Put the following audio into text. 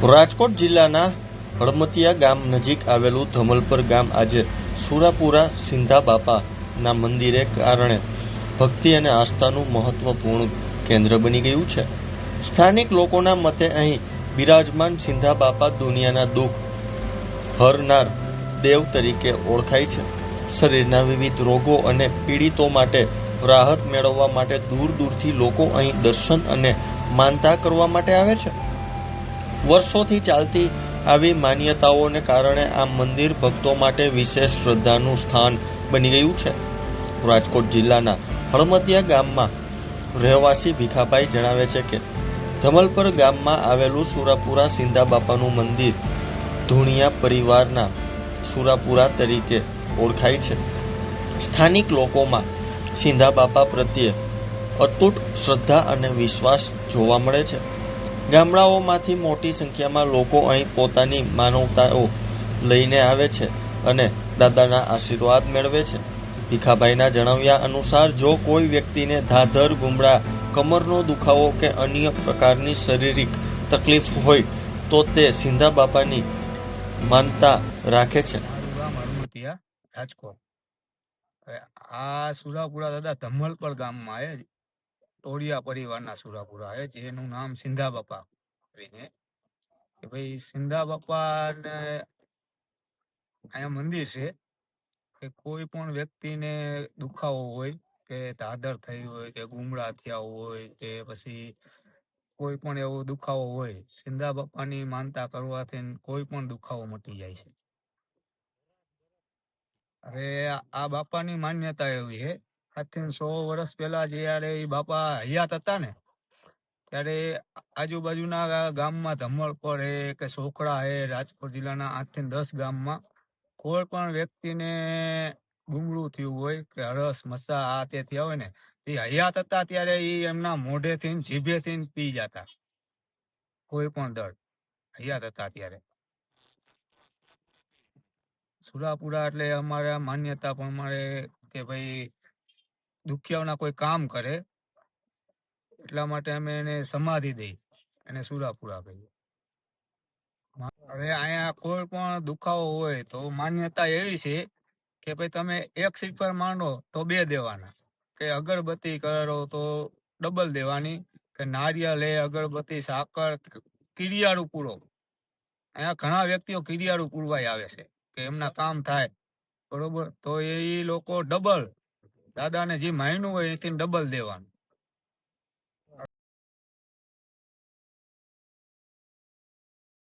રાજકોટ જિલ્લાના હળમતિયા ગામ નજીક આવેલું ધમલપર ગામ આજે સુરાપુરા સિંધા બાપાના મંદિરે કારણે ભક્તિ અને આસ્થાનું મહત્વપૂર્ણ કેન્દ્ર બની ગયું છે. સ્થાનિક લોકોના મતે અહીં બિરાજમાન સિંધા બાપા દુનિયાના દુઃખ હરનાર દેવ તરીકે ઓળખાય છે. શરીરના વિવિધ રોગો અને પીડિતો માટે રાહત મેળવવા માટે દૂર દૂરથી લોકો અહીં દર્શન અને માનતા કરવા માટે આવે છે. વર્ષોથી ચાલતી આવી માન્યતાઓને કારણે આ મંદિર ભક્તો માટે વિશેષ શ્રદ્ધાનું સ્થાન બની ગયું છે. રાજકોટ જિલ્લાના હળમતિયા ગામમાં રહેવાસી ભીખાભાઈ જણાવે છે કે ધમલપર ગામમાં આવેલું સુરાપુરા સિંધા બાપાનું મંદિર ધુણિયા પરિવારના સુરાપુરા તરીકે ઓળખાય છે. સ્થાનિક લોકોમાં સિંધા બાપા પ્રત્યે અતૂટ શ્રદ્ધા અને વિશ્વાસ જોવા મળે છે. ગામડાઓમાંથી મોટી સંખ્યામાં લોકો અહીં પોતાની માનવતાઓ લઈને આવે છે અને દાદાના આશીર્વાદ મેળવે છે. ભીખાભાઈના જણાવ્યા અનુસાર જો કોઈ વ્યક્તિને ધાધર, ગુમડા, કમરનો દુખાવો કે અન્ય પ્રકારની શારીરિક તકલીફ હોય તો તે સિંધા બાપાની માનતા રાખે છે. રાજકોટ આ સુરાપુરા દાદા ધમલપર ગામમાં હે, ટોળિયા પરિવારના સુરાપુરા હે, જેનું નામ સિંધા બાપા કરીને. કે ભાઈ સિંધા બાપા ને અહીંયા મંદિર છે કે કોઈ પણ વ્યક્તિને દુખાવો હોય કે ધાધર થઈ હોય કે ગુમડા થયા હોય કે પછી કોઈ પણ એવો દુખાવો હોય, સિંધા બાપાની માનતા કરવાથી કોઈ પણ દુખાવો મટી જાય છે. હવે આ બાપાની માન્યતા એવી છે, આજથી 100 વર્ષ પહેલા જયારે એ બાપા હયાત હતા ને, ત્યારે આજુબાજુના ગામમાં ધમલપર હે કે સોખડા હે, રાજકોટ જિલ્લાના 8 થી 10 ગામમાં કોઈ પણ વ્યક્તિને ગુમડું થયું હોય કે હરસ મસા આ તે થયા હોય ને, એ હયાત હતા ત્યારે એ એમના મોઢેથી જીભેથી પી જતા કોઈ પણ દર્દ, હયાત હતા ત્યારે. સુરાપુરા એટલે અમારા માન્યતા પ્રમાણે કે ભાઈ દુખિયાઓના કોઈ કામ કરે એટલા માટે અમે એને સમાધિ દઈ, એને સુરાપુરા કહીએ. હવે અહીંયા કોઈ પણ દુખાવો હોય તો માન્યતા એવી છે કે ભાઈ તમે 1 સીફર માંડો તો 2 દેવાના, કે અગરબત્તી કરો તો ડબલ દેવાની, કે નારિયેળ અગરબત્તી સાકર કીડિયાળું પૂરો. અહીંયા ઘણા વ્યક્તિઓ કીડિયાળું પૂરવાય આવે છે કે એમના કામ થાય, બરોબર, તો એ લોકો ડબલ દાદાને જે માયનું હોય એથી ડબલ દેવાનું.